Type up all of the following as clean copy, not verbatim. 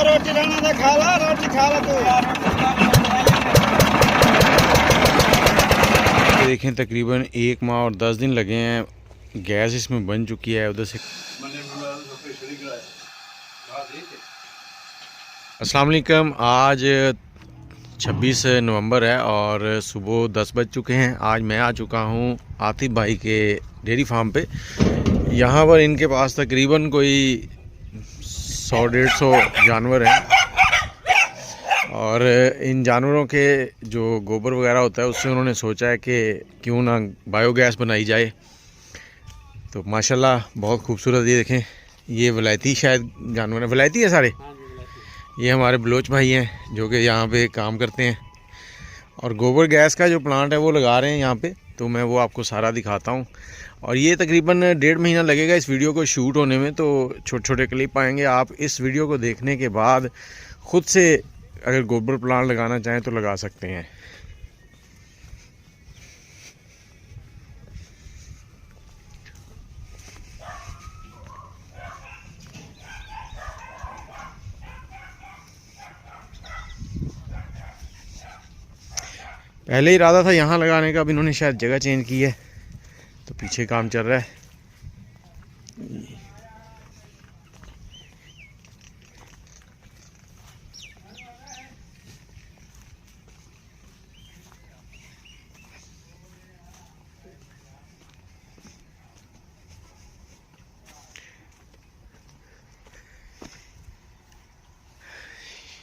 रोटी खाना था, खा ला रोटी, खा ला तू। देखें तकरीबन 1 माह और 10 दिन लगे हैं, गैस इसमें बन चुकी है उधर से। अस्सलाम वालेकुम, आज 26 नवंबर है और सुबह 10 बज चुके हैं। आज मैं आ चुका हूँ आतिफ भाई के डेयरी फार्म पे। यहाँ पर इनके पास तकरीबन कोई 100-150 जानवर हैं और इन जानवरों के जो गोबर वगैरह होता है उससे उन्होंने सोचा है कि क्यों ना बायोगैस बनाई जाए। तो माशाल्लाह बहुत खूबसूरत, ये देखें, ये वलायती शायद जानवर है, वलायती है सारे। ये हमारे बलोच भाई हैं जो कि यहाँ पे काम करते हैं और गोबर गैस का जो प्लांट है वो लगा रहे हैं यहाँ पे। तो मैं वो आपको सारा दिखाता हूँ और ये तकरीबन 1.5 महीना लगेगा इस वीडियो को शूट होने में। तो छोटे छोटे क्लिप आएंगे, आप इस वीडियो को देखने के बाद ख़ुद से अगर गोबर प्लांट लगाना चाहें तो लगा सकते हैं। पहले इरादा था यहाँ लगाने का, अब इन्होंने शायद जगह चेंज की है तो पीछे काम चल रहा है।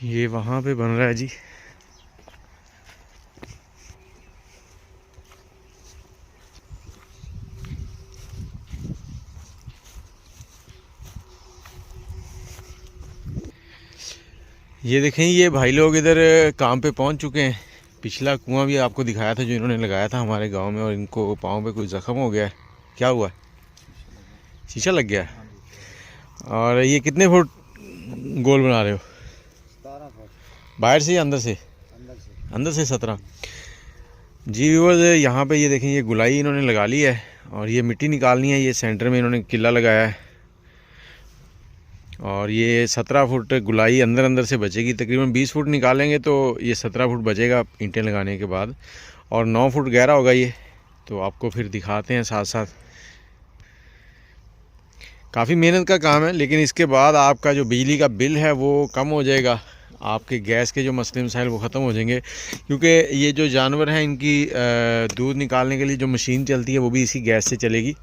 ये वहाँ पे बन रहा है जी। ये देखें, ये भाई लोग इधर काम पे पहुंच चुके हैं। पिछला कुआं भी आपको दिखाया था जो इन्होंने लगाया था हमारे गांव में, और इनको पाँव पे कोई ज़ख्म हो गया है। क्या हुआ? शीशा लग गया है। और ये कितने फुट गोल बना रहे हो? 17 फुट। बाहर से या अंदर से? अंदर से 17। जी व्यूअर्स, यहाँ पे ये देखें, ये गुलाई इन्होंने लगा ली है और ये मिट्टी निकालनी है। ये सेंटर में इन्होंने किला लगाया है और ये 17 फुट गुलाई अंदर अंदर से बचेगी। तकरीबन 20 फुट निकालेंगे तो ये 17 फुट बचेगा ईंटें लगाने के बाद, और 9 फुट गहरा होगा ये। तो आपको फिर दिखाते हैं साथ साथ। काफ़ी मेहनत का काम है, लेकिन इसके बाद आपका जो बिजली का बिल है वो कम हो जाएगा, आपके गैस के जो मसले मसाइल वो ख़त्म हो जाएंगे। क्योंकि ये जो जानवर हैं इनकी दूध निकालने के लिए जो मशीन चलती है वो भी इसी गैस से चलेगी।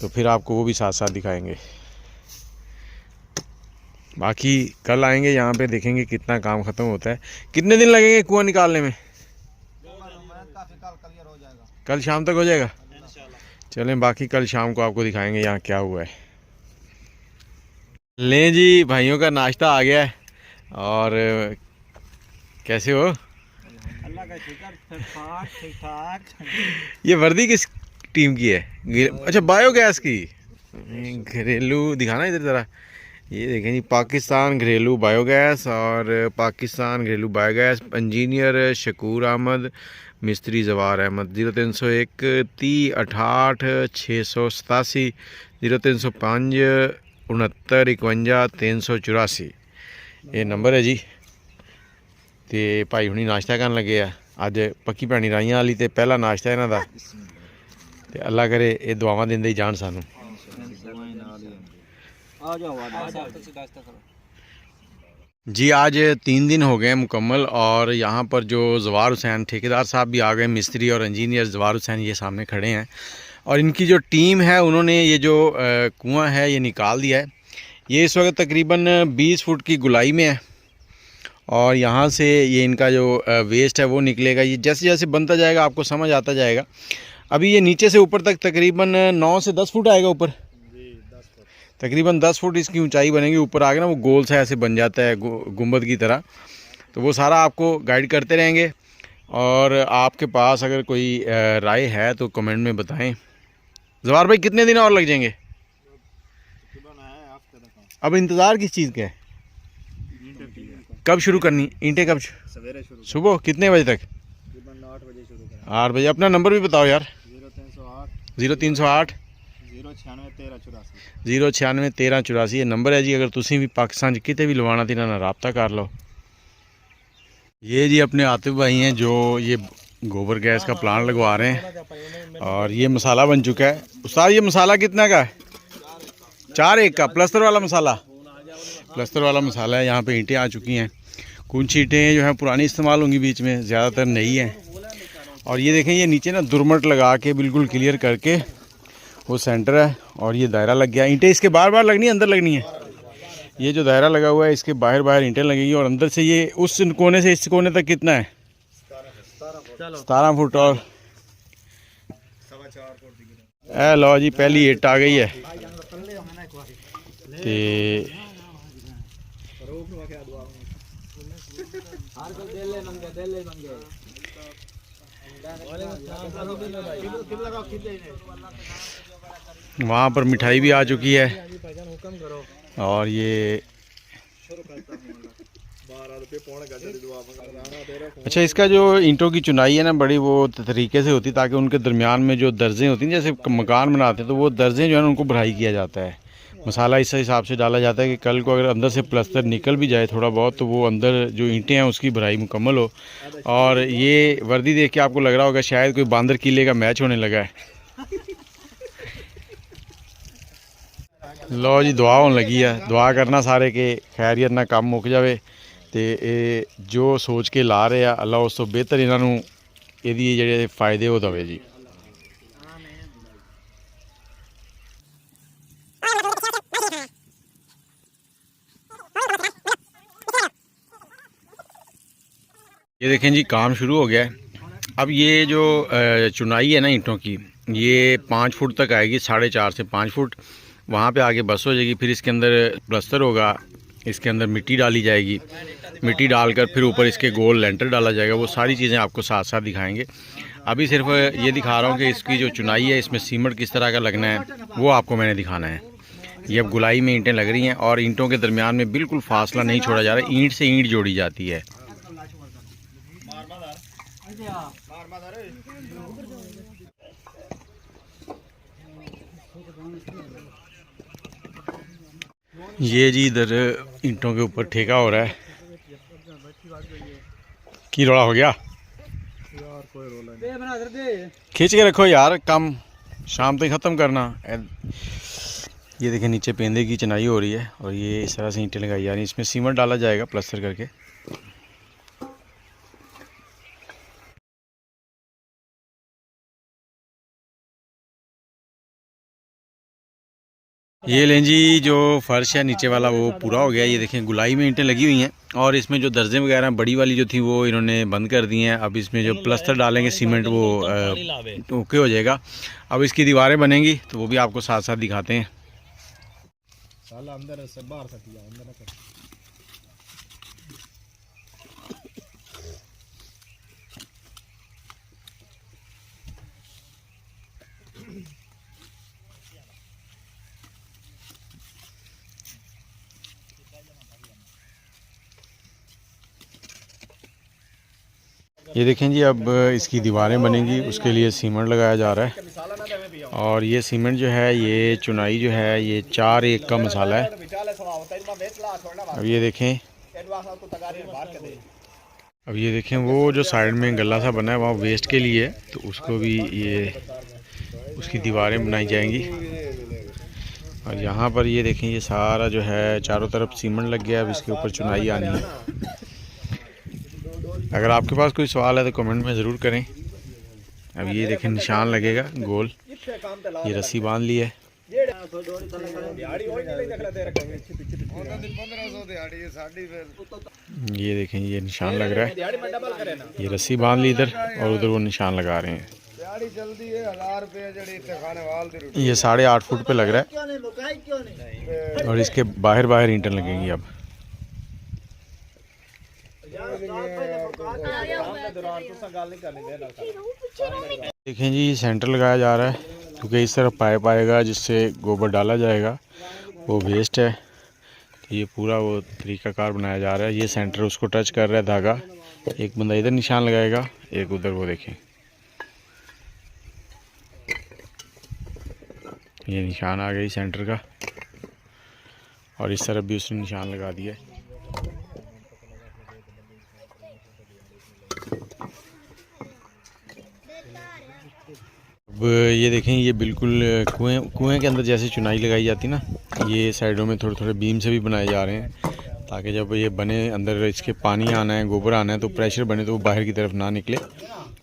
तो फिर आपको वो भी साथ साथ दिखाएंगे। बाकी कल आएंगे यहाँ पे, देखेंगे कितना काम ख़त्म होता है। कितने दिन लगेंगे कुआं निकालने में? कल शाम तक हो जाएगा। चलें, बाकी कल शाम को आपको दिखाएंगे यहाँ क्या हुआ है। लें जी, भाइयों का नाश्ता आ गया है। और कैसे हो? अल्लाह का शुक्र, ठीक ठाक। ये वर्दी किस टीम की है? अच्छा, बायोगैस की। घरेलू दिखाना इधर ज़रा। ये देखें जी, पाकिस्तान घरेलू बायोगैस और पाकिस्तान घरेलू बायोगैस। इंजीनियर शकूर अहमद, मिस्त्री जवार अहमद। 0301 30 68 687, 0305 69 51 384 ये नंबर है जी। तो भाई हुणी नाश्ता करन लगे आ। अज पक्की भैनी राइयां वाली ते पहला नाश्ता इन्हां दा। ते अल्लाह करे ये दुआवां दिंदे ही जान सानू। जी आज 3 दिन हो गए मुकम्मल, और यहाँ पर जो जवार हुसैन ठेकेदार साहब भी आ गए, मिस्त्री और इंजीनियर जवार हुसैन ये सामने खड़े हैं। और इनकी जो टीम है उन्होंने ये जो कुआं है ये निकाल दिया है। ये इस वक्त तकरीबन 20 फुट की गुलाई में है और यहाँ से ये इनका जो वेस्ट है वो निकलेगा। ये जैसे जैसे बनता जाएगा आपको समझ आता जाएगा। अभी ये नीचे से ऊपर तक तकरीबन 9 से 10 फुट आएगा ऊपर। तकरीबन 10 फुट इसकी ऊंचाई बनेगी। ऊपर आगे ना वो गोल सा ऐसे बन जाता है गुंबद की तरह। तो वो सारा आपको गाइड करते रहेंगे। और आपके पास अगर कोई राय है तो कमेंट में बताएं। जवार भाई, कितने दिन और लग जाएंगे? अब इंतज़ार किस चीज़ का है? कब शुरू करनी ईंटें? कब? सवेरे शुरू। सुबह कितने बजे तक? 8 बजे शुरू करें। 8 बजे। अपना नंबर भी बताओ यार। 0308 0308 0961384 ये नंबर है जी। अगर तुसी भी पाकिस्तान किते भी लवाना तो इन्होंने रबता कर लो। ये जी अपने आतिफ भाई हैं जो ये गोबर गैस का प्लांट लगवा रहे हैं और ये मसाला बन चुका है। उस्ताद ये मसाला कितना का है? 4 एक का प्लस्तर वाला मसाला। प्लस्तर वाला मसाला है। यहाँ पे ईंटें आ चुकी हैं। कुछ ईंटें जो हैं पुरानी इस्तेमाल होंगी बीच में, ज़्यादातर नई हैं। और ये देखें ये नीचे ना दुरमट लगा के बिल्कुल क्लियर करके वो सेंटर है और ये दायरा लग गया। ईंटें इसके बार बार लगनी है, अंदर लगनी है। ये जो दायरा लगा हुआ है इसके बाहर बाहर ईंटें लगेंगी और अंदर से ये उस कोने से इस कोने तक कितना है? 17 फुट और ए लो जी पहली ईंट आ गई है। वहाँ पर मिठाई भी आ चुकी है और ये अच्छा इसका जो ईंटों की चुनाई है ना बड़ी वो तरीके से होती है ताकि उनके दरमियान में जो दर्जें होती हैं, जैसे मकान बनाते हैं तो वो दर्जें जो है ना उनको भराई किया जाता है। मसाला इस हिसाब से डाला जाता है कि कल को अगर अंदर से प्लस्तर निकल भी जाए थोड़ा बहुत तो वो अंदर जो ईंटें हैं उसकी भराई मुकम्मल हो। और ये वर्दी देख के आपको लग रहा होगा शायद कोई बांदर किले का मैच होने लगा है। लो जी दुआ होने लगी है। दुआ करना सारे के खैरियत ना काम मुक जाए तो ये जो सोच के ला रहे हैं अल्लाह उस तो बेहतर इन्हों ये जेडे फायदे वो दवे जी। ये देखें जी काम शुरू हो गया है। अब ये जो चुनाई है ना ईंटों की ये 5 फुट तक आएगी, 4.5 से 5 फुट। वहाँ पे आगे बस हो जाएगी। फिर इसके अंदर प्लस्तर होगा, इसके अंदर मिट्टी डाली जाएगी। मिट्टी डालकर फिर ऊपर इसके गोल लेंटर डाला जाएगा। वो सारी चीज़ें आपको साथ साथ दिखाएंगे। अभी सिर्फ ये दिखा रहा हूँ कि इसकी जो चुनाई है इसमें सीमेंट किस तरह का लगना है वो आपको मैंने दिखाना है। ये अब गुलाई में ईंटें लग रही हैं और ईंटों के दरमियान में बिल्कुल फासला नहीं छोड़ा जा रहा। ईंट से ईंट जोड़ी जाती है। ये जी इधर ईंटों के ऊपर ठेका हो रहा है। की रोला हो गया? खींच के रखो यार, काम शाम तक ख़त्म करना। ये देखें नीचे पेंदे की चुनाई हो रही है और ये इस तरह से ईंटें लगाई जा रही हैं। इसमें सीमेंट डाला जाएगा प्लास्टर करके। ये लें जी जो फर्श है नीचे वाला वो पूरा हो गया। ये देखें गुलाई में ईंटें लगी हुई हैं और इसमें जो दर्जें वगैरह बड़ी वाली जो थी वो इन्होंने बंद कर दी हैं। अब इसमें जो प्लास्टर डालेंगे सीमेंट वो ओके हो जाएगा। अब इसकी दीवारें बनेंगी तो वो भी आपको साथ साथ दिखाते हैं। ये देखें जी अब इसकी दीवारें बनेंगी, उसके लिए सीमेंट लगाया जा रहा है। और ये सीमेंट जो है ये चुनाई जो है ये 4 एक का मसाला है। अब ये देखें वो जो साइड में गला सा बना है वहाँ वेस्ट के लिए, तो उसको भी ये उसकी दीवारें बनाई जाएंगी। और यहाँ पर ये देखें ये सारा जो है चारों तरफ सीमेंट लग गया। अब इसके ऊपर चुनाई आनी है। अगर आपके पास कोई सवाल है तो कमेंट में ज़रूर करें। अब ये देखें निशान लगेगा गोल, ये रस्सी बांध ली है। ये देखें ये निशान लग रहा है, ये रस्सी बांध ली इधर और उधर वो निशान लगा रहे हैं। ये 8.5 फुट पे लग रहा है और इसके बाहर बाहर ईंटें लगेंगी। अब देखें जी सेंटर लगाया जा रहा है क्योंकि इस तरफ पाइप आएगा जिससे गोबर डाला जाएगा, वो वेस्ट है। तो ये पूरा वो तरीकाकार बनाया जा रहा है। ये सेंटर उसको टच कर रहा है धागा। एक बंदा इधर निशान लगाएगा, एक उधर। वो देखें ये निशान आ गई सेंटर का, और इस तरफ भी उसने निशान लगा दिया है। अब ये देखें, ये बिल्कुल कुएं के अंदर जैसे चुनाई लगाई जाती ना, ये साइडों में थोड़े थोड़े बीम से भी बनाए जा रहे हैं, ताकि जब ये बने अंदर इसके पानी आना है, गोबर आना है, तो प्रेशर बने तो वो बाहर की तरफ ना निकले।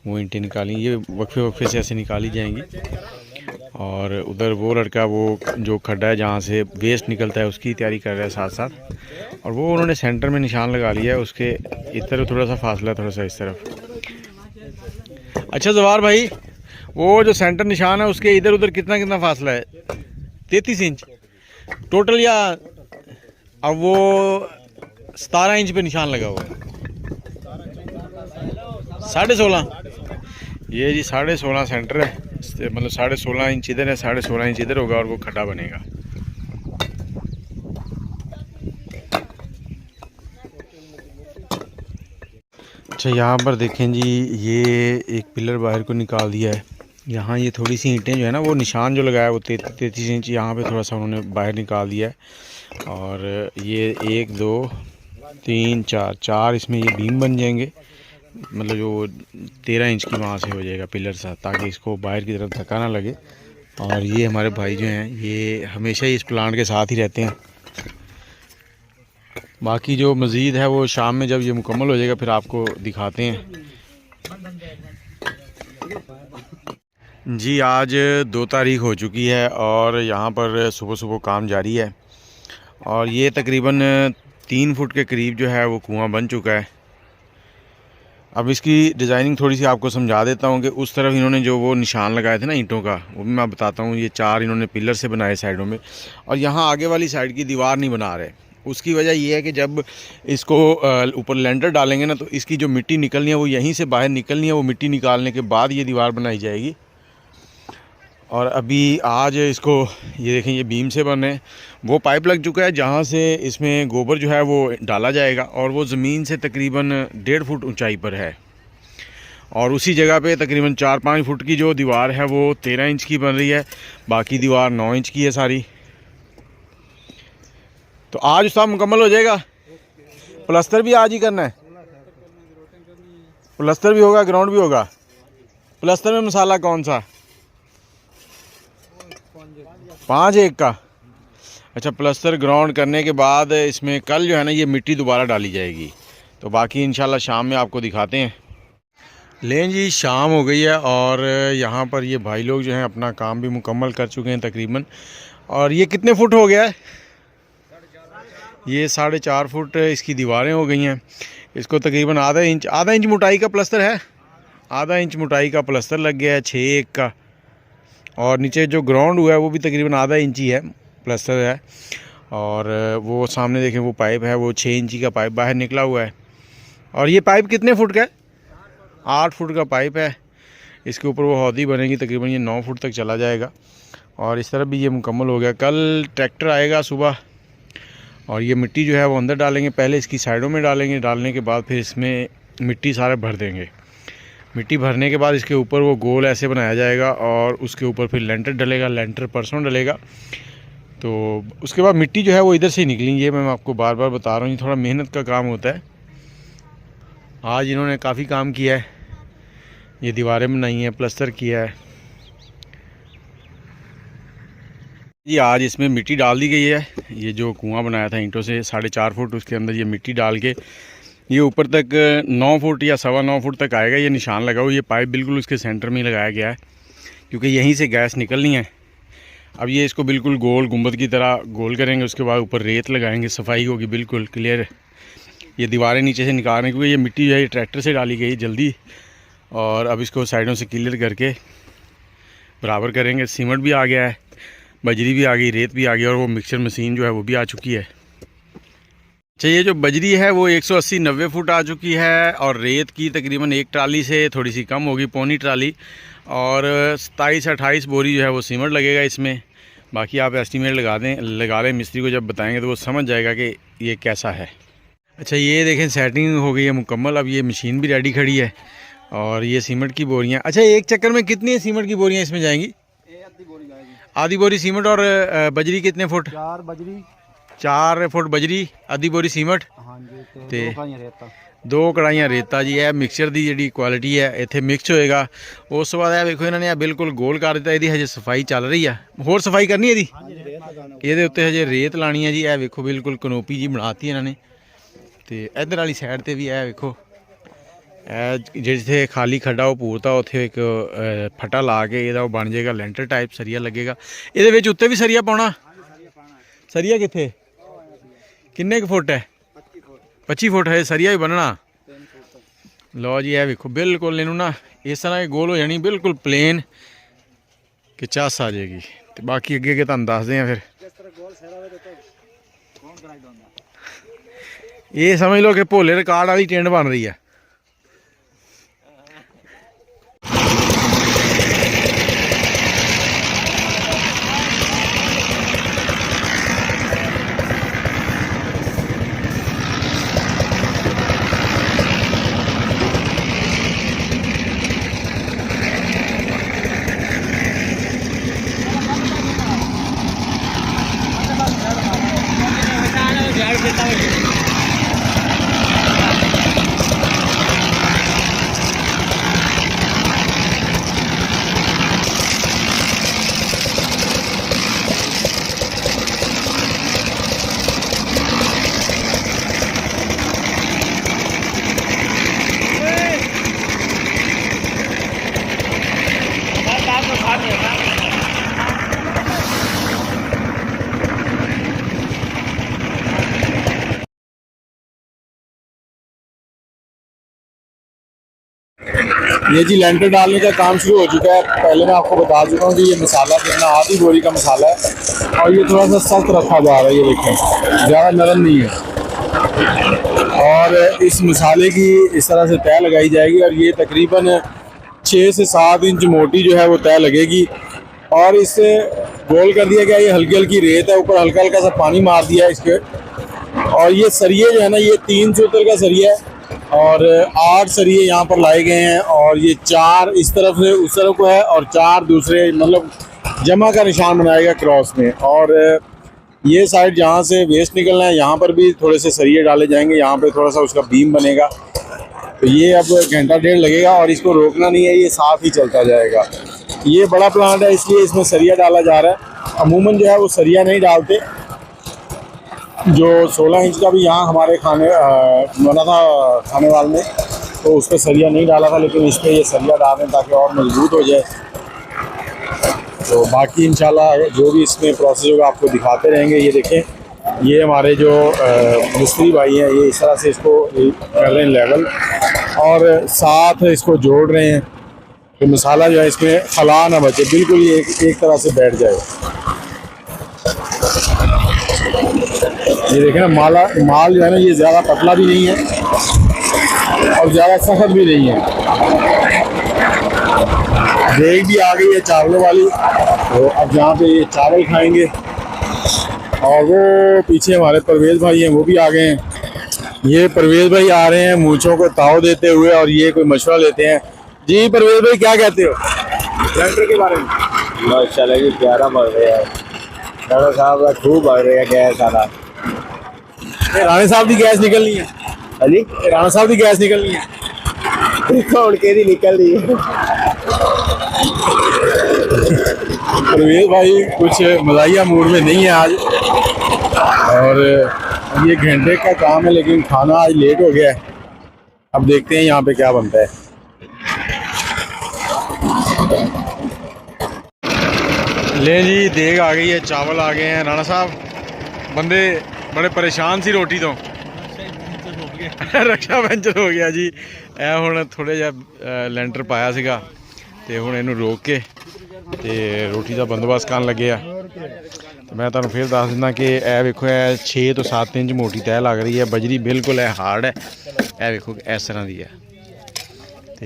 वो ईंटें निकाली, ये वक्फे वक्फे से ऐसे निकाली जाएंगी। और उधर वो लड़का वो जो खड्डा है जहाँ से वेस्ट निकलता है उसकी तैयारी कर रहा है साथ साथ, और वो उन्होंने सेंटर में निशान लगा लिया है। उसके इस तरफ थोड़ा सा फासला, थोड़ा सा इस तरफ। अच्छा जवार भाई, वो जो सेंटर निशान है उसके इधर उधर कितना कितना फासला है? 33 इंच टोटल, या अब वो 17 इंच पे निशान लगा हुआ है? 16.5। ये जी 16.5 सेंटर है, मतलब 16.5 इंच इधर है, 16.5 इंच इधर होगा, और वो खड्डा बनेगा। अच्छा यहाँ पर देखें जी, ये एक पिलर बाहर को निकाल दिया है। यहाँ ये थोड़ी सी ईंटें जो है ना, वो निशान जो लगाया है वो 33 इंच यहाँ पे थोड़ा सा उन्होंने बाहर निकाल दिया है। और ये 1 2 3 4 इसमें ये बीम बन जाएंगे, मतलब जो 13 इंच की वहाँ से हो जाएगा पिलर सा, ताकि इसको बाहर की तरफ धक्का ना लगे। और ये हमारे भाई जो हैं ये हमेशा ही इस प्लांट के साथ ही रहते हैं। बाकी जो मज़ीद है वो शाम में जब ये मुकम्मल हो जाएगा फिर आपको दिखाते हैं। जी आज 2 तारीख हो चुकी है और यहाँ पर सुबह सुबह काम जारी है, और ये तकरीबन 3 फुट के करीब जो है वो कुआं बन चुका है। अब इसकी डिज़ाइनिंग थोड़ी सी आपको समझा देता हूँ कि उस तरफ इन्होंने जो वो निशान लगाए थे ना ईंटों का, वो भी मैं बताता हूँ। ये 4 इन्होंने पिलर से बनाए साइडों में, और यहाँ आगे वाली साइड की दीवार नहीं बना रहे। उसकी वजह ये है कि जब इसको ऊपर लेंटर डालेंगे ना, तो इसकी जो मिट्टी निकलनी है वो यहीं से बाहर निकलनी है। वो मिट्टी निकालने के बाद ये दीवार बनाई जाएगी। और अभी आज इसको ये देखें, ये बीम से बने, वो पाइप लग चुका है जहाँ से इसमें गोबर जो है वो डाला जाएगा, और वो ज़मीन से तकरीबन 1.5 फुट ऊंचाई पर है। और उसी जगह पे तकरीबन 4-5 फुट की जो दीवार है वो 13 इंच की बन रही है, बाकी दीवार 9 इंच की है सारी। तो आज सब मुकम्मल हो जाएगा। प्लस्तर भी आज ही करना है? प्लस्तर भी होगा, ग्राउंड भी होगा। प्लस्तर में मसाला कौन सा? 5-1 का। अच्छा, प्लस्तर ग्राउंड करने के बाद इसमें कल जो है ना ये मिट्टी दोबारा डाली जाएगी। तो बाकी इंशाल्लाह शाम में आपको दिखाते हैं। लें जी, शाम हो गई है और यहाँ पर ये भाई लोग जो हैं अपना काम भी मुकम्मल कर चुके हैं तकरीबन। और ये कितने फुट हो गया है? ये 4.5 फुट इसकी दीवारें हो गई हैं। इसको तकरीबन आधा इंच मोटाई का प्लस्तर है। आधा इंच मोटाई का प्लस्तर लग गया है 6-1 का। और नीचे जो ग्राउंड हुआ है वो भी तकरीबन आधा इंच ही है, प्लस्तर है। और वो सामने देखें वो पाइप है, वो 6 इंची का पाइप बाहर निकला हुआ है। और ये पाइप कितने फुट का है? 8 फुट का पाइप है। इसके ऊपर वो हौदी बनेगी, तकरीबन ये 9 फुट तक चला जाएगा। और इस तरफ भी ये मुकम्मल हो गया। कल ट्रैक्टर आएगा सुबह और ये मिट्टी जो है वो अंदर डालेंगे। पहले इसकी साइडों में डालेंगे, डालने के बाद फिर इसमें मिट्टी सारे भर देंगे। मिट्टी भरने के बाद इसके ऊपर वो गोल ऐसे बनाया जाएगा और उसके ऊपर फिर लेंटर डलेगा। लेंटर परसों डलेगा। तो उसके बाद मिट्टी जो है वो इधर से ही निकलेंगी। मैं आपको बार बार बता रहा हूँ, थोड़ा मेहनत का काम होता है। आज इन्होंने काफ़ी काम किया है। ये दीवारें बनाई हैं, प्लस्तर किया है जी। आज इसमें मिट्टी डाल दी गई है। ये जो कुआं बनाया था ईंटों से 4.5 फुट, उसके अंदर ये मिट्टी डाल के ये ऊपर तक 9 फुट या 9.25 फुट तक आएगा। ये निशान लगा हुआ, ये पाइप बिल्कुल उसके सेंटर में ही लगाया गया है, क्योंकि यहीं से गैस निकलनी है। अब ये इसको बिल्कुल गोल गुंबद की तरह गोल करेंगे। उसके बाद ऊपर रेत लगाएंगे, सफाई होगी बिल्कुल क्लियर। ये दीवारें नीचे से निकाल रहे हैं, क्योंकि ये मिट्टी जो है ये ट्रैक्टर से डाली गई जल्दी। और अब इसको साइडों से क्लियर करके बराबर करेंगे। सीमेंट भी आ गया है, बजरी भी आ गई, रेत भी आ गई, और वो मिक्सर मशीन जो है वो भी आ चुकी है। अच्छा, ये जो बजरी है वो 180-90 फुट आ चुकी है, और रेत की तकरीबन 1 ट्राली से थोड़ी सी कम होगी, पौनी ट्राली। और 27-28 बोरी जो है वो सीमेंट लगेगा इसमें। बाकी आप एस्टीमेट लगा लें। मिस्त्री को जब बताएंगे तो वो समझ जाएगा कि ये कैसा है। अच्छा, ये देखें सेटिंग हो गई है मुकम्मल। अब ये मशीन भी रेडी खड़ी है और ये सीमेंट की बोरियाँ। अच्छा, एक चक्कर में कितनी सीमेंट की बोरियाँ इसमें जाएंगी? आधी बोरी सीमेंट और बजरी कितने फुट? 4 बजरी 4 फुट बजरी, आधी बोरी सीमेंट हाँ जी ते 2 कढ़ाइयां रेता 2 कढ़ाइयां रेता जी। है मिक्सचर की जी क्वालिटी है इतने मिक्स होएगा। उस बाद है देखो इन्होंने बिल्कुल गोल कर दिता। ये हजे सफाई चल रही है, होर सफाई करनी है ये उत्ते हजे रेत लानी है जी। है वेखो बिल्कुल कनोपी जी बनाती इन्होंने। तो इधर वाली साइड पर भी है वेखो जिथे खाली खड्डा वो पूरता उत्थे एक फटा ला के ये बन जाएगा लेंटर टाइप सरिया लगेगा। ये उत्ते भी सरिया पाना। सरिया कितने किन्ने फुट है? 25 फुट है सरिया भी बनना। लो जी है वेखो बिल्कुल इनू ना इस तरह गोल हो जानी बिल्कुल प्लेन कि चस आ जाएगी। तो बाकी अगे अगे तुम दसते हैं फिर। ये समझ लो कि भोले रिकॉर्ड वाली टेंट बन रही है। ये जी लेंटर डालने का काम शुरू हो चुका है। पहले मैं आपको बता चुका हूँ कि ये मसाला कितना आधी बोरी का मसाला है और ये थोड़ा सा सख्त रखा जा रहा है। ये देखें ज़्यादा नरम नहीं है। और इस मसाले की इस तरह से तय लगाई जाएगी और ये तकरीबन 6 से 7 इंच मोटी जो है वो तय लगेगी। और इससे गोल कर दिया गया। ये हल्की हल्की रेत है, ऊपर हल्का हल्का सा पानी मार दिया है इसके। और ये सरिये जो है ना ये 3 सूतर का सरिया है और 8 सरिये यहाँ पर लाए गए हैं। और ये 4 इस तरफ से उस तरफ को है और 4 दूसरे मतलब जमा का निशान बनाएगा क्रॉस में। और ये साइड जहाँ से वेस्ट निकलना है यहाँ पर भी थोड़े से सरिये डाले जाएंगे। यहाँ पे थोड़ा सा उसका बीम बनेगा। तो ये अब घंटा डेढ़ लगेगा और इसको रोकना नहीं है, ये साथ ही चलता जाएगा। ये बड़ा प्लांट है इसलिए इसमें सरिया डाला जा रहा है। अमूमन जो है वो सरिया नहीं डालते। जो 16 इंच का भी यहाँ हमारे खाने बना था खाने वाले में तो उस पर सरिया नहीं डाला था, लेकिन इस पर ये सरिया डाल दें ताकि और मजबूत हो जाए। तो बाकी इंशाल्लाह जो भी इसमें प्रोसेस होगा आपको दिखाते रहेंगे। ये देखें ये हमारे जो मिस्त्री भाई हैं ये इस तरह से इसको कर रहे हैं लेवल और साथ इसको जोड़ रहे हैं तो मसाला जो है इसमें खला ना बचे, बिल्कुल ये एक तरह से बैठ जाए। ये देखें ना माल जो है ना ये ज़्यादा पतला भी नहीं है और ज़्यादा सख्त भी नहीं है। देग भी आ गई है चावलों वाली। तो अब जहाँ पे ये चावल खाएंगे और वो पीछे हमारे परवेज़ भाई हैं वो भी आ गए हैं। ये परवेज़ भाई आ रहे हैं मूंछों को ताव देते हुए और ये कोई मशवरा लेते हैं। जी परवेज़ भाई क्या कहते हो लेंटर के बारे में? माशाल्लाह जी प्यारा बढ़ रहा है। राणा साहब का खूब बढ़ रहा है गैस सारा। राणा साहब की गैस निकलनी है। हाँ जी राणा साहब की गैस निकलनी है। खोल के नहीं निकल रही है। परवेज़ भाई कुछ मज़ाहिया मूड में नहीं है आज और ये घंटे का काम है लेकिन खाना आज लेट हो गया है। अब देखते हैं यहाँ पे क्या बनता है। ले जी देग आ गई है, चावल आ गए हैं। राणा साहब बंदे बड़े परेशान सी रोटी तो रक्षा पंचर हो गया जी। ए हुण थोड़े जिहा लेंटर पाया सीगा ते हुण इहनूं रोक के ते रोटी का बंदोबस्त करन लगे आ। मैं तुहानूं फिर दस दिंदा कि ए वेखो 6 तो 7 इंच मोटी तय लग रही है। बजरी बिल्कुल है हार्ड है। ए वेखो इस तरह की है तो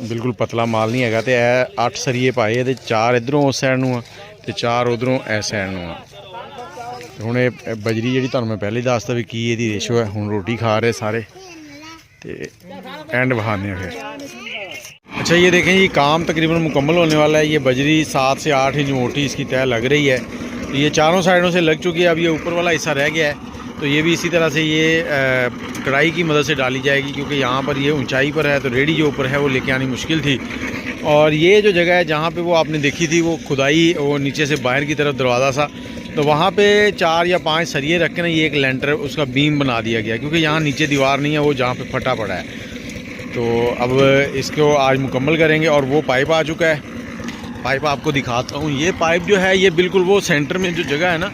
बिल्कुल पतला माल नहीं है। तो 8 सरिये पाए ये 4 इधरों उस साइड नूं ते 4 उधरों इस साइड नूं। हुण बजरी जी तुहानूं मैं पहले ही दसदा भी की इहदी रेशो है। हुण रोटी खा रहे सारे तो एंड विखाने फिर। अच्छा ये देखें, ये काम तकरीबन मुकम्मल होने वाला है। ये बजरी 7 से 8 इंच मोटी इसकी तय लग रही है। तो ये चारों साइडों से लग चुकी है। अब ये ऊपर वाला हिस्सा रह गया है, तो ये भी इसी तरह से ये कढ़ाई की मदद से डाली जाएगी, क्योंकि यहाँ पर ये ऊंचाई पर है तो रेडी जो ऊपर है वो लेके आनी मुश्किल थी। और ये जो जगह है जहाँ पे वो आपने देखी थी वो खुदाई, वो नीचे से बाहर की तरफ दरवाज़ा सा, तो वहाँ पे 4 या 5 सरिये रख के ना ये एक लेंटर उसका बीम बना दिया गया, क्योंकि यहाँ नीचे दीवार नहीं है, वो जहाँ पे फटा पड़ा है। तो अब इसको आज मुकम्मल करेंगे। और वो पाइप आ चुका है, पाइप आपको दिखाता हूँ। ये पाइप जो है ये बिल्कुल वो सेंटर में जो जगह है ना,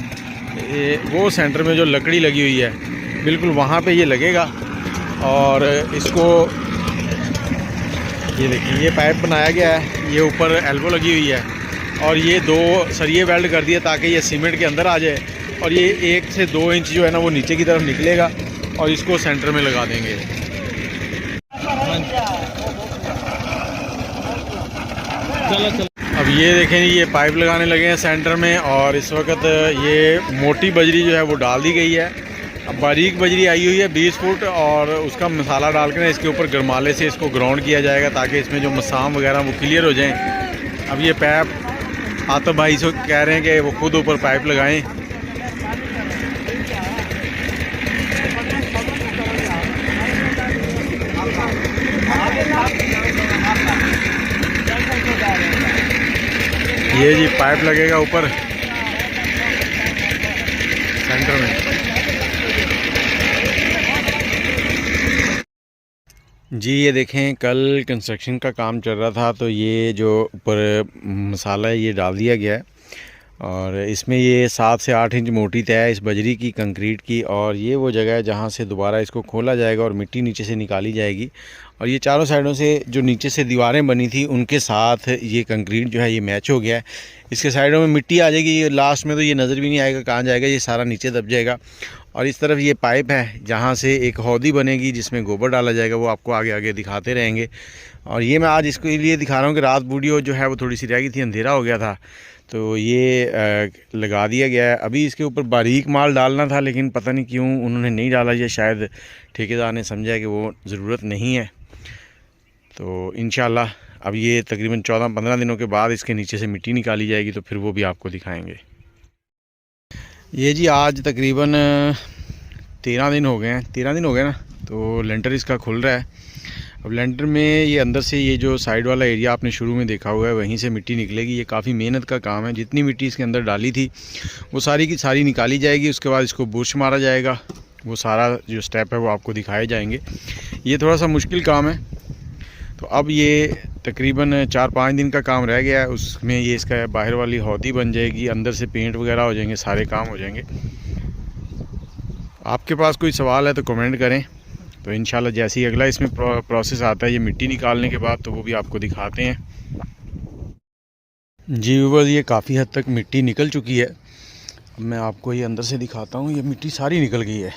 वो सेंटर में जो लकड़ी लगी हुई है बिल्कुल वहाँ पे ये लगेगा। और इसको ये देखिए, ये पाइप बनाया गया है, ये ऊपर एल्बो लगी हुई है और ये 2 सरिये वेल्ड कर दिए ताकि ये सीमेंट के अंदर आ जाए। और ये 1 से 2 इंच जो है ना वो नीचे की तरफ निकलेगा और इसको सेंटर में लगा देंगे। अब ये देखें, ये पाइप लगाने लगे हैं सेंटर में। और इस वक्त ये मोटी बजरी जो है वो डाल दी गई है। अब बारीक बजरी आई हुई है 20 फुट, और उसका मसाला डाल के ना इसके ऊपर गरमाले से इसको ग्राउंड किया जाएगा ताकि इसमें जो मसाम वगैरह वो क्लियर हो जाएं। अब ये पाइप आतिफ भाई से कह रहे हैं कि वो खुद ऊपर पाइप लगाएं। ये जी पाइप लगेगा ऊपर सेंटर में। जी ये देखें, कल कंस्ट्रक्शन का काम चल रहा था, तो ये जो ऊपर मसाला है ये डाल दिया गया है। और इसमें ये 7 से 8 इंच मोटी तय है इस बजरी की, कंक्रीट की। और ये वो जगह है जहाँ से दोबारा इसको खोला जाएगा और मिट्टी नीचे से निकाली जाएगी। और ये चारों साइडों से जो नीचे से दीवारें बनी थी उनके साथ ये कंक्रीट जो है ये मैच हो गया है। इसके साइडों में मिट्टी आ जाएगी, ये लास्ट में तो ये नज़र भी नहीं आएगा कहाँ जाएगा, ये सारा नीचे दब जाएगा। और इस तरफ ये पाइप है जहाँ से एक हौदी बनेगी जिसमें गोबर डाला जाएगा, वो आपको आगे आगे दिखाते रहेंगे। और ये मैं आज इसके लिए दिखा रहा हूँ कि रात वीडियो जो है वो थोड़ी सी रह गई थी, अंधेरा हो गया था, तो ये लगा दिया गया है। अभी इसके ऊपर बारीक माल डालना था, लेकिन पता नहीं क्यों उन्होंने नहीं डाला, ये शायद ठेकेदार ने समझा कि वो ज़रूरत नहीं है। तो इंशाल्लाह अब ये तकरीबन 14-15 दिनों के बाद इसके नीचे से मिट्टी निकाली जाएगी, तो फिर वो भी आपको दिखाएंगे। ये जी आज तकरीबन 13 दिन हो गए हैं, 13 दिन हो गए ना, तो लेंटर इसका खुल रहा है। अब लेंटर में ये अंदर से ये जो साइड वाला एरिया आपने शुरू में देखा हुआ है वहीं से मिट्टी निकलेगी। ये काफ़ी मेहनत का काम है, जितनी मिट्टी इसके अंदर डाली थी वो सारी की सारी निकाली जाएगी। उसके बाद इसको बुर्श मारा जाएगा, वो सारा जो स्टेप है वो आपको दिखाए जाएंगे। ये थोड़ा सा मुश्किल काम है। तो अब ये तकरीबन 4-5 दिन का काम रह गया है, उसमें ये इसका बाहर वाली हौदी बन जाएगी, अंदर से पेंट वगैरह हो जाएंगे, सारे काम हो जाएंगे। आपके पास कोई सवाल है तो कमेंट करें, तो इंशाल्लाह जैसे ही अगला इसमें प्रोसेस आता है ये मिट्टी निकालने के बाद, तो वो भी आपको दिखाते हैं। जी व्यूअर्स, ये काफ़ी हद तक मिट्टी निकल चुकी है। अब मैं आपको ये अंदर से दिखाता हूँ, ये मिट्टी सारी निकल गई है।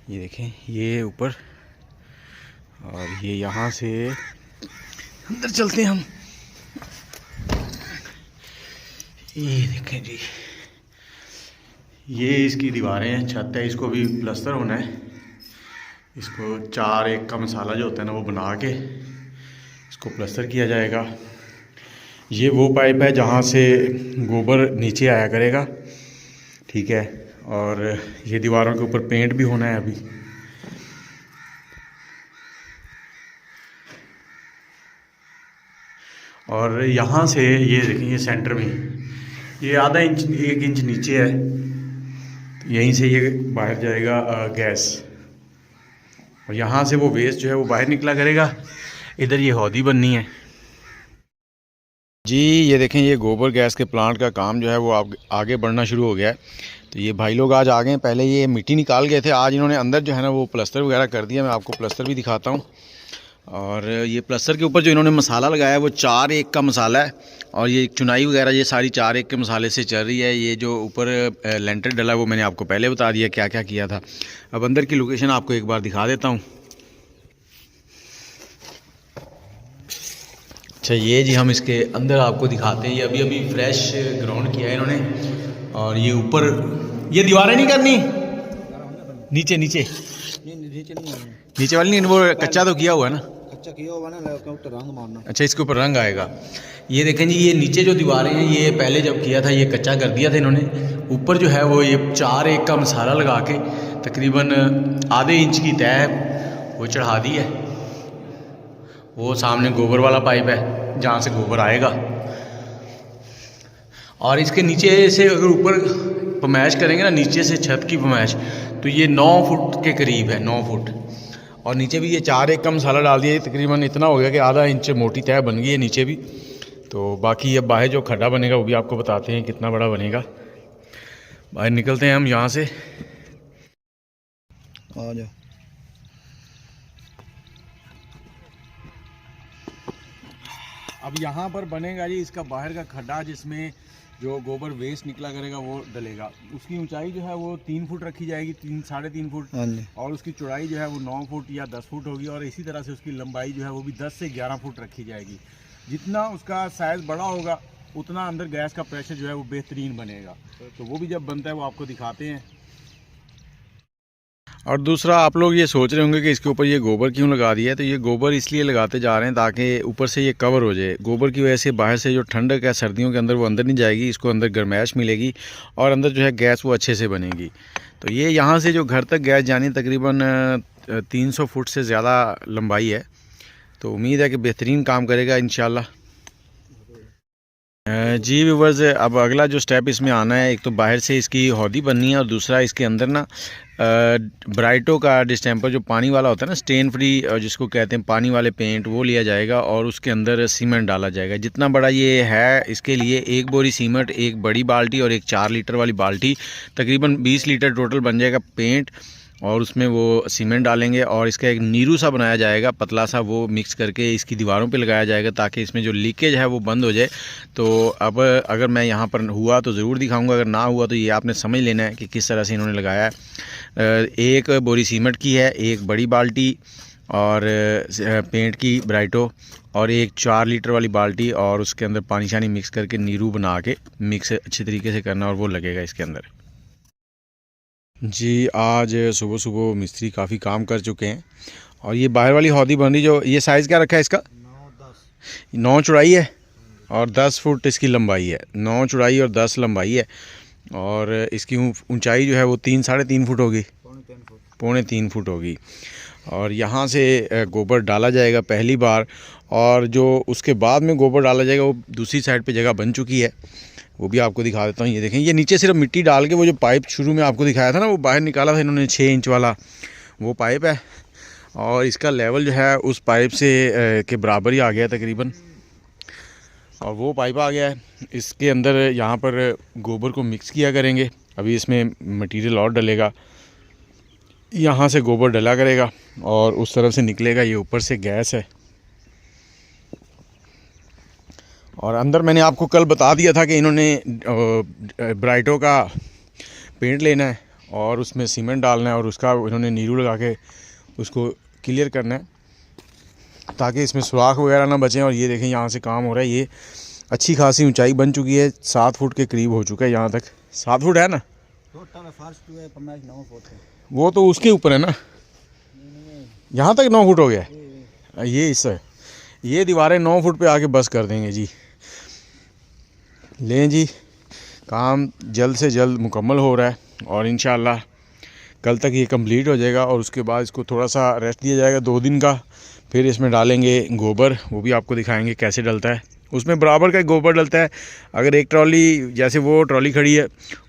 ये देखें, ये ऊपर, और ये यहाँ से अंदर चलते हैं हम। ये देखें जी, ये इसकी दीवारें हैं, छत है, इसको भी प्लस्तर होना है। इसको 4-1 का मसाला जो होता है ना वो बना के इसको प्लस्तर किया जाएगा। ये वो पाइप है जहाँ से गोबर नीचे आया करेगा, ठीक है। और ये दीवारों के ऊपर पेंट भी होना है अभी। और यहाँ से ये देखें, ये सेंटर में ये आधा इंच 1 इंच नीचे है, तो यहीं से ये बाहर जाएगा गैस, और यहाँ से वो वेस्ट जो है वो बाहर निकला करेगा। इधर ये हौदी बननी है जी। ये देखें, ये गोबर गैस के प्लांट का काम जो है वो आगे बढ़ना शुरू हो गया है। तो ये भाई लोग आज आ गए हैं, पहले ये मिट्टी निकाल गए थे, आज इन्होंने अंदर जो है ना वो प्लस्तर वगैरह कर दिया। मैं आपको प्लस्तर भी दिखाता हूँ। और ये प्लस्तर के ऊपर जो इन्होंने मसाला लगाया है वो 4-1 का मसाला है, और ये चुनाई वगैरह ये सारी 4-1 के मसाले से चल रही है। ये जो ऊपर लेंटर डला है वो मैंने आपको पहले बता दिया क्या क्या किया था। अब अंदर की लोकेशन आपको एक बार दिखा देता हूँ। अच्छा ये जी, हम इसके अंदर आपको दिखाते हैं। ये अभी अभी फ्रेश ग्राउंड किया है इन्होंने। और ये ऊपर ये दीवारें नहीं करनी, नीचे नीचे नीचे वाली नहीं, वो कच्चा तो किया हुआ है ना। किया हुआ ना लगा के रंग मारना। अच्छा, इसके ऊपर रंग आएगा। ये देखें जी, ये नीचे जो दीवारें हैं ये पहले जब किया था ये कच्चा कर दिया था इन्होंने। ऊपर जो है वो ये 4 एक का मसाला लगा के तकरीबन आधे इंच की तय वो चढ़ा दी है। वो सामने गोबर वाला पाइप है जहाँ से गोबर आएगा, और इसके नीचे से अगर ऊपर पमैश करेंगे ना, नीचे से छत की पमैश, तो ये 9 फुट के करीब है, 9 फुट। और नीचे भी ये 4 एक का मसाला डाल दिया, तकरीबन इतना हो गया कि आधा इंच मोटी तय बन गई है नीचे भी। तो बाकी अब बाहर जो खड्डा बनेगा वो भी आपको बताते हैं कितना बड़ा बनेगा। बाहर निकलते हैं हम यहाँ से। आ जाओ। अब यहाँ पर बनेगा जी इसका बाहर का खड्डा, जिसमें जो गोबर वेस्ट निकला करेगा वो डलेगा। उसकी ऊंचाई जो है वो 3 फुट रखी जाएगी, 3-3.5 फुट। हाँ जी। और उसकी चौड़ाई जो है वो 9 फुट या 10 फुट होगी, और इसी तरह से उसकी लंबाई जो है वो भी 10 से 11 फुट रखी जाएगी। जितना उसका साइज़ बड़ा होगा उतना अंदर गैस का प्रेशर जो है वो बेहतरीन बनेगा। तो वो भी जब बनता है वो आपको दिखाते हैं। और दूसरा, आप लोग ये सोच रहे होंगे कि इसके ऊपर ये गोबर क्यों लगा दिया है। तो ये गोबर इसलिए लगाते जा रहे हैं ताकि ऊपर से ये कवर हो जाए। गोबर की वजह से बाहर से जो ठंडक है सर्दियों के अंदर वो अंदर नहीं जाएगी, इसको अंदर गर्माइश मिलेगी और अंदर जो है गैस वो अच्छे से बनेगी। तो ये यहाँ से जो घर तक गैस जानी तकरीबन 300 फुट से ज़्यादा लंबाई है। तो उम्मीद है कि बेहतरीन काम करेगा इंशाल्लाह। जी व्यूवर्स, अब अगला जो स्टेप इसमें आना है, एक तो बाहर से इसकी हौदी बननी है और दूसरा इसके अंदर ना ब्राइटो का डिस्टेंपर जो पानी वाला होता है ना, स्टेन फ्री जिसको कहते हैं, पानी वाले पेंट, वो लिया जाएगा और उसके अंदर सीमेंट डाला जाएगा। जितना बड़ा ये है इसके लिए 1 बोरी सीमेंट, 1 बड़ी बाल्टी और 1 4 लीटर वाली बाल्टी, तकरीबन 20 लीटर टोटल बन जाएगा पेंट। और उसमें वो सीमेंट डालेंगे और इसका एक नीरू सा बनाया जाएगा पतला सा, वो मिक्स करके इसकी दीवारों पे लगाया जाएगा ताकि इसमें जो लीकेज है वो बंद हो जाए। तो अब अगर मैं यहाँ पर हुआ तो ज़रूर दिखाऊंगा, अगर ना हुआ तो ये आपने समझ लेना है कि किस तरह से इन्होंने लगाया है। 1 बोरी सीमेंट की है, 1 बड़ी बाल्टी और पेंट की ब्राइटो, और 1 4 लीटर वाली बाल्टी, और उसके अंदर पानी शानी मिक्स करके नीरू बना के मिक्स अच्छी तरीके से करना और वो लगेगा इसके अंदर। जी, आज सुबह सुबह मिस्त्री काफ़ी काम कर चुके हैं और ये बाहर वाली हौदी बन रही, जो ये साइज़ क्या रखा है इसका? 9 चौड़ाई है और 10 फुट इसकी लंबाई है। 9 चौड़ाई और 10 लंबाई है, और इसकी ऊंचाई जो है वो 3-3.5 फुट होगी, 3.25 फुट होगी। और यहाँ से गोबर डाला जाएगा पहली बार, और जो उसके बाद में गोबर डाला जाएगा वो दूसरी साइड पे जगह बन चुकी है, वो भी आपको दिखा देता हूँ। ये देखें, ये नीचे सिर्फ मिट्टी डाल के वो जो पाइप शुरू में आपको दिखाया था ना, वो बाहर निकाला था इन्होंने 6 इंच वाला, वो पाइप है। और इसका लेवल जो है उस पाइप से के बराबर ही आ गया तकरीबन, और वो पाइप आ गया है। इसके अंदर यहाँ पर गोबर को मिक्स किया करेंगे। अभी इसमें मटेरियल और डलेगा, यहाँ से गोबर डला करेगा और उस तरफ से निकलेगा। ये ऊपर से गैस है, और अंदर मैंने आपको कल बता दिया था कि इन्होंने ब्राइटो का पेंट लेना है और उसमें सीमेंट डालना है और उसका इन्होंने नीरू लगा के उसको क्लियर करना है ताकि इसमें सुराख वगैरह ना बचें। और ये देखें, यहाँ से काम हो रहा है। ये अच्छी खासी ऊंचाई बन चुकी है, 7 फुट के करीब हो चुका है। यहाँ तक 7 फुट है ना, वो तो उसके ऊपर है ना, यहाँ तक 9 फुट हो गया। ये इससे ये दीवारें 9 फुट पे आके बस कर देंगे जी। लें जी, काम जल्द से जल्द मुकम्मल हो रहा है और इंशाअल्लाह कल तक ये कंप्लीट हो जाएगा। और उसके बाद इसको थोड़ा सा रेस्ट दिया जाएगा 2 दिन का, फिर इसमें डालेंगे गोबर, वो भी आपको दिखाएंगे कैसे डलता है। उसमें बराबर का गोबर डलता है। अगर एक ट्रॉली, जैसे वो ट्रॉली खड़ी है,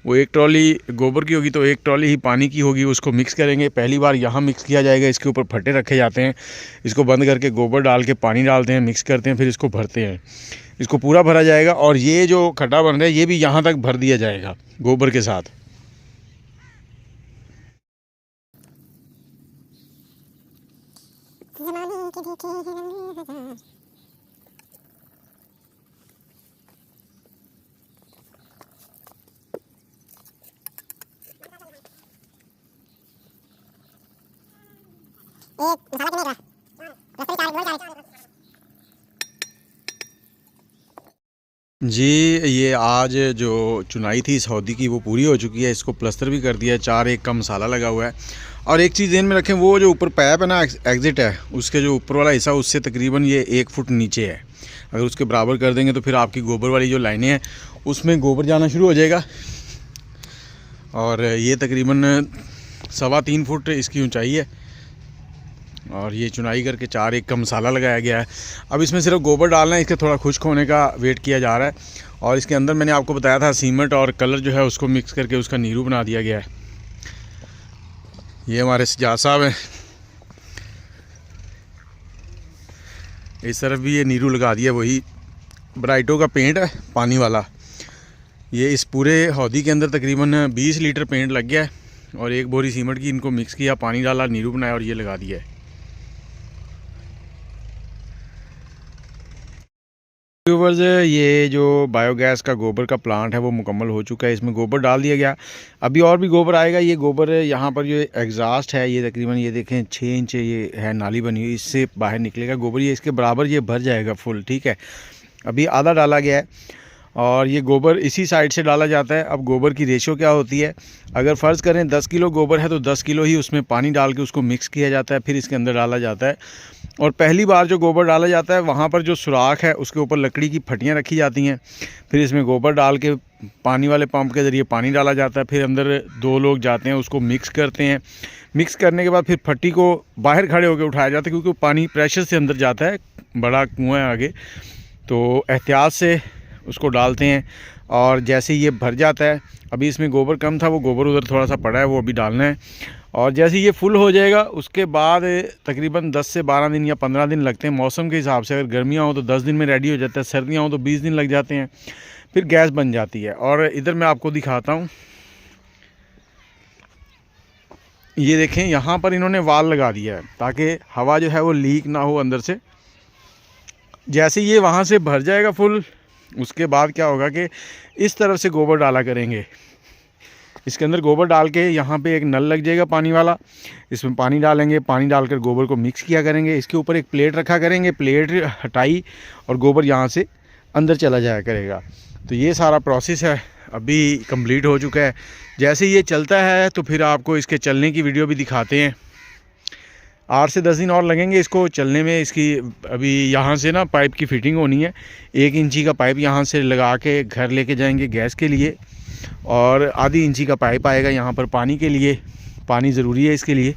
वो 1 ट्रॉली गोबर की होगी तो 1 ट्रॉली ही पानी की होगी। उसको मिक्स करेंगे, पहली बार यहाँ मिक्स किया जाएगा। इसके ऊपर फट्टे रखे जाते हैं, इसको बंद करके गोबर डाल के पानी डालते हैं, मिक्स करते हैं, फिर इसको भरते हैं। इसको पूरा भरा जाएगा और ये जो खड्डा बन रहा है ये भी यहाँ तक भर दिया जाएगा गोबर के साथ। जी, ये आज जो चुनाई थी इस हौदी की वो पूरी हो चुकी है। इसको प्लस्तर भी कर दिया है, 4 एक का मसाला लगा हुआ है और एक चीज़ ध्यान में रखें, वो जो ऊपर पाइप है ना, एग्ज़िट है, उसके जो ऊपर वाला हिस्सा उससे तकरीबन ये 1 फुट नीचे है। अगर उसके बराबर कर देंगे तो फिर आपकी गोबर वाली जो लाइनें हैं उसमें गोबर जाना शुरू हो जाएगा। और ये तकरीबन 3.25 फुट इसकी ऊंचाई है और ये चुनाई करके 4 का मसाला लगाया गया है। अब इसमें सिर्फ गोबर डालना है, इसके थोड़ा खुश्क होने का वेट किया जा रहा है। और इसके अंदर मैंने आपको बताया था सीमेंट और कलर जो है उसको मिक्स करके उसका नीरू बना दिया गया है। ये हमारे सजाद साहब हैं, इस तरफ भी ये नीरू लगा दिया, वही ब्राइटो का पेंट है पानी वाला। ये इस पूरे हौदी के अंदर तकरीबन 20 लीटर पेंट लग गया है और 1 बोरी सीमेंट की इनको मिक्स किया, पानी डाला, नीरू बनाया और ये लगा दिया है। व्यूअर्स, ये जो बायोगैस का गोबर का प्लांट है वो मुकम्मल हो चुका है। इसमें गोबर डाल दिया गया, अभी और भी गोबर आएगा। ये गोबर यहाँ पर जो एग्जॉस्ट है ये तकरीबन ये देखें 6 इंच ये है नाली बनी हुई, इससे बाहर निकलेगा गोबर, ये इसके बराबर ये भर जाएगा फुल। ठीक है, अभी आधा डाला गया है और ये गोबर इसी साइड से डाला जाता है। अब गोबर की रेशो क्या होती है, अगर फ़र्ज़ करें 10 किलो गोबर है तो 10 किलो ही उसमें पानी डाल के उसको मिक्स किया जाता है, फिर इसके अंदर डाला जाता है। और पहली बार जो गोबर डाला जाता है वहाँ पर जो सुराख है उसके ऊपर लकड़ी की फटियाँ रखी जाती हैं, फिर इसमें गोबर डाल के पानी वाले पंप के ज़रिए पानी डाला जाता है, फिर अंदर 2 लोग जाते हैं उसको मिक्स करते हैं। मिक्स करने के बाद फिर फट्टी को बाहर खड़े होकर उठाया जाता है क्योंकि पानी प्रेशर से अंदर जाता है, बड़ा कुआँ है आगे, तो एहतियात से उसको डालते हैं। और जैसे ये भर जाता है, अभी इसमें गोबर कम था, वो गोबर उधर थोड़ा सा पड़ा है, वो अभी डालना है। और जैसे ये फुल हो जाएगा उसके बाद तकरीबन 10 से 12 दिन या 15 दिन लगते हैं मौसम के हिसाब से। अगर गर्मियाँ हो तो 10 दिन में रेडी हो जाता है, सर्दियाँ हो तो 20 दिन लग जाते हैं, फिर गैस बन जाती है। और इधर मैं आपको दिखाता हूँ, ये देखें यहाँ पर इन्होंने वाल लगा दिया है ताकि हवा जो है वो लीक ना हो अंदर से। जैसे ये वहाँ से भर जाएगा फुल, उसके बाद क्या होगा कि इस तरफ से गोबर डाला करेंगे, इसके अंदर गोबर डाल के यहाँ पे एक नल लग जाएगा पानी वाला, इसमें पानी डालेंगे, पानी डालकर गोबर को मिक्स किया करेंगे। इसके ऊपर एक प्लेट रखा करेंगे, प्लेट हटाई और गोबर यहाँ से अंदर चला जाया करेगा। तो ये सारा प्रोसेस है, अभी कंप्लीट हो चुका है। जैसे ये चलता है तो फिर आपको इसके चलने की वीडियो भी दिखाते हैं। 8 से 10 दिन और लगेंगे इसको चलने में। इसकी अभी यहाँ से ना पाइप की फ़िटिंग होनी है, 1 इंची का पाइप यहाँ से लगा के घर लेके जाएंगे गैस के लिए, और आधी इंची का पाइप आएगा यहाँ पर पानी के लिए, पानी ज़रूरी है इसके लिए।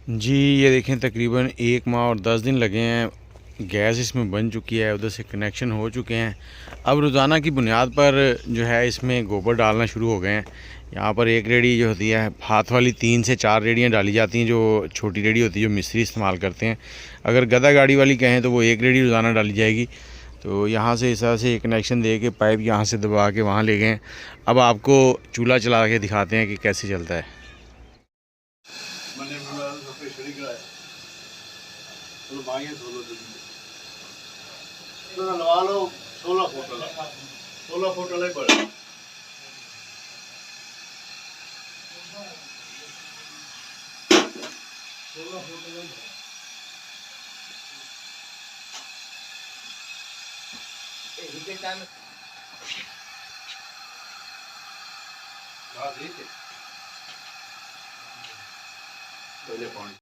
जी ये देखें तकरीबन 1 माह और 10 दिन लगे हैं, गैस इसमें बन चुकी है, उधर से कनेक्शन हो चुके हैं। अब रोज़ाना की बुनियाद पर जो है इसमें गोबर डालना शुरू हो गए हैं। यहाँ पर एक रेडी जो होती है हाथ वाली, 3 से 4 रेडियाँ डाली जाती हैं, जो छोटी रेडी होती है जो मिस्त्री इस्तेमाल करते हैं। अगर गदा गाड़ी वाली कहें तो वो 1 रेडी रोज़ाना डाली जाएगी। तो यहाँ से इस तरह से कनेक्शन दे के पाइप यहाँ से दबा के वहाँ ले गए। अब आपको चूल्हा चला के दिखाते हैं कि कैसे चलता है। लगा लो 16 फुट वाला, 16 फुट वाला ही पड़ेगा।